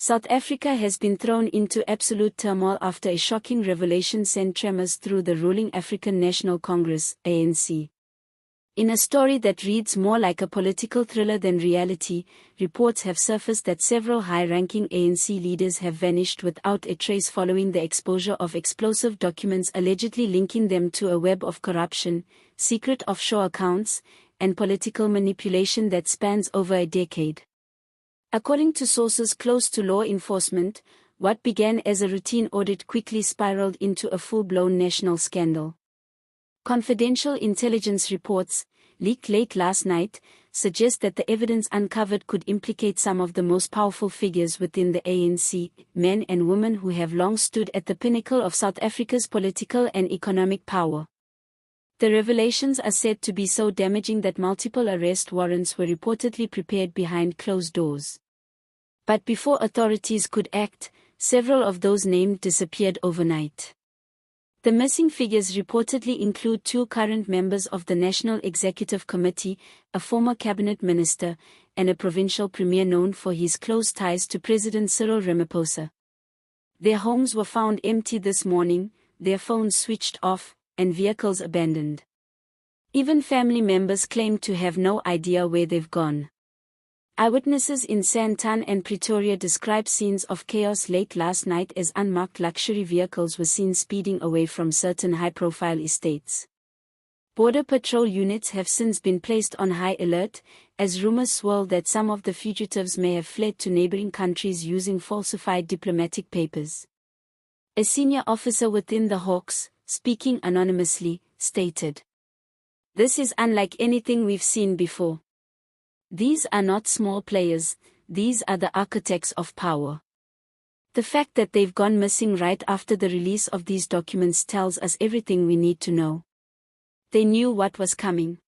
South Africa has been thrown into absolute turmoil after a shocking revelation sent tremors through the ruling African National Congress, ANC. In a story that reads more like a political thriller than reality, reports have surfaced that several high-ranking ANC leaders have vanished without a trace following the exposure of explosive documents allegedly linking them to a web of corruption, secret offshore accounts, and political manipulation that spans over a decade. According to sources close to law enforcement, what began as a routine audit quickly spiraled into a full-blown national scandal. Confidential intelligence reports, leaked late last night, suggest that the evidence uncovered could implicate some of the most powerful figures within the ANC, men and women who have long stood at the pinnacle of South Africa's political and economic power. The revelations are said to be so damaging that multiple arrest warrants were reportedly prepared behind closed doors. But before authorities could act, several of those named disappeared overnight. The missing figures reportedly include 2 current members of the National Executive Committee, a former cabinet minister, and a provincial premier known for his close ties to President Cyril Ramaphosa. Their homes were found empty this morning, their phones switched off, and vehicles abandoned. Even family members claim to have no idea where they've gone. Eyewitnesses in Sandton and Pretoria described scenes of chaos late last night as unmarked luxury vehicles were seen speeding away from certain high-profile estates. Border patrol units have since been placed on high alert, as rumors swirl that some of the fugitives may have fled to neighboring countries using falsified diplomatic papers. A senior officer within the Hawks, speaking anonymously, stated, "This is unlike anything we've seen before. These are not small players, these are the architects of power. The fact that they've gone missing right after the release of these documents tells us everything we need to know. They knew what was coming."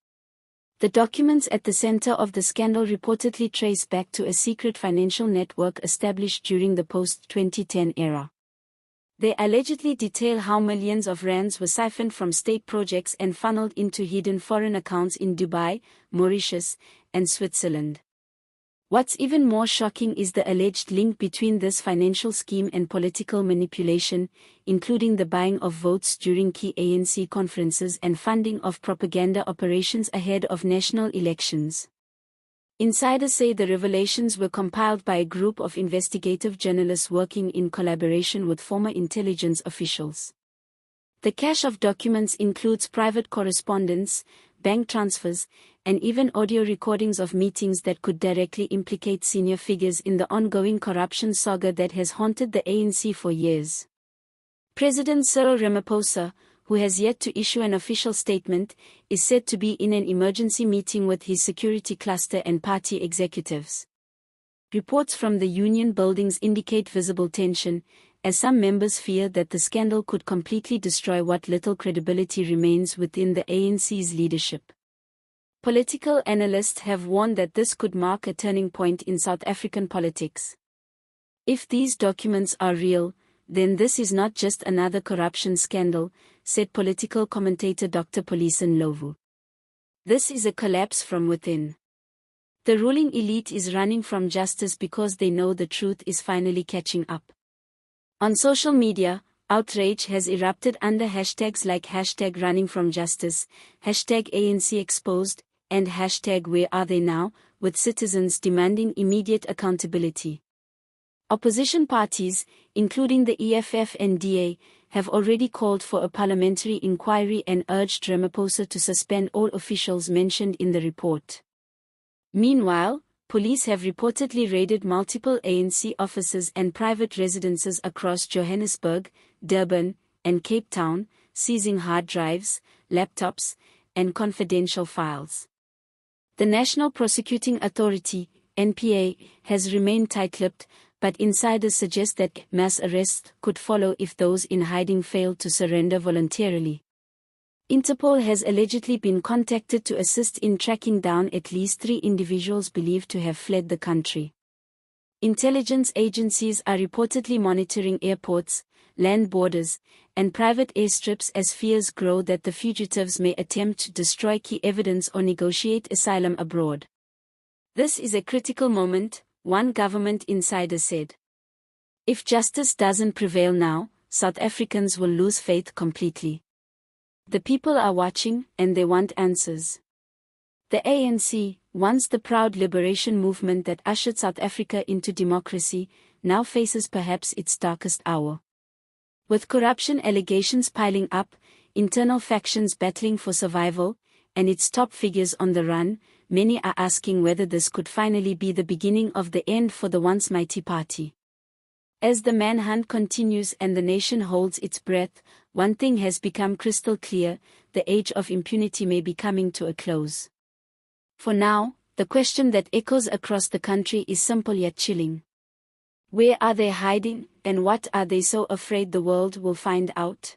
The documents at the center of the scandal reportedly trace back to a secret financial network established during the post-2010 era. They allegedly detail how millions of rands were siphoned from state projects and funneled into hidden foreign accounts in Dubai, Mauritius, and Switzerland. What's even more shocking is the alleged link between this financial scheme and political manipulation, including the buying of votes during key ANC conferences and funding of propaganda operations ahead of national elections. Insiders say the revelations were compiled by a group of investigative journalists working in collaboration with former intelligence officials. The cache of documents includes private correspondence, bank transfers, and even audio recordings of meetings that could directly implicate senior figures in the ongoing corruption saga that has haunted the ANC for years. President Cyril Ramaphosa, who has yet to issue an official statement, is said to be in an emergency meeting with his security cluster and party executives. Reports from the union buildings indicate visible tension, as some members fear that the scandal could completely destroy what little credibility remains within the ANC's leadership. Political analysts have warned that this could mark a turning point in South African politics. If these documents are real, then this is not just another corruption scandal, said political commentator Dr. Polisen Lovu. This is a collapse from within. The ruling elite is running from justice because they know the truth is finally catching up. On social media, outrage has erupted under hashtags like #RunningFromJustice, #ANC Exposed, and #WhereAreTheyNow, with citizens demanding immediate accountability. Opposition parties, including the EFF and DA, have already called for a parliamentary inquiry and urged Ramaphosa to suspend all officials mentioned in the report. Meanwhile, police have reportedly raided multiple ANC offices and private residences across Johannesburg, Durban, and Cape Town, seizing hard drives, laptops, and confidential files. The National Prosecuting Authority, NPA, has remained tight-lipped, but insiders suggest that mass arrests could follow if those in hiding fail to surrender voluntarily. Interpol has allegedly been contacted to assist in tracking down at least 3 individuals believed to have fled the country. Intelligence agencies are reportedly monitoring airports, land borders, and private airstrips as fears grow that the fugitives may attempt to destroy key evidence or negotiate asylum abroad. This is a critical moment, one government insider said. If justice doesn't prevail now, South Africans will lose faith completely. The people are watching, and they want answers. The ANC, once the proud liberation movement that ushered South Africa into democracy, now faces perhaps its darkest hour. With corruption allegations piling up, internal factions battling for survival, and its top figures on the run, many are asking whether this could finally be the beginning of the end for the once mighty party. As the manhunt continues and the nation holds its breath, one thing has become crystal clear: the age of impunity may be coming to a close. For now, the question that echoes across the country is simple yet chilling. Where are they hiding, and what are they so afraid the world will find out?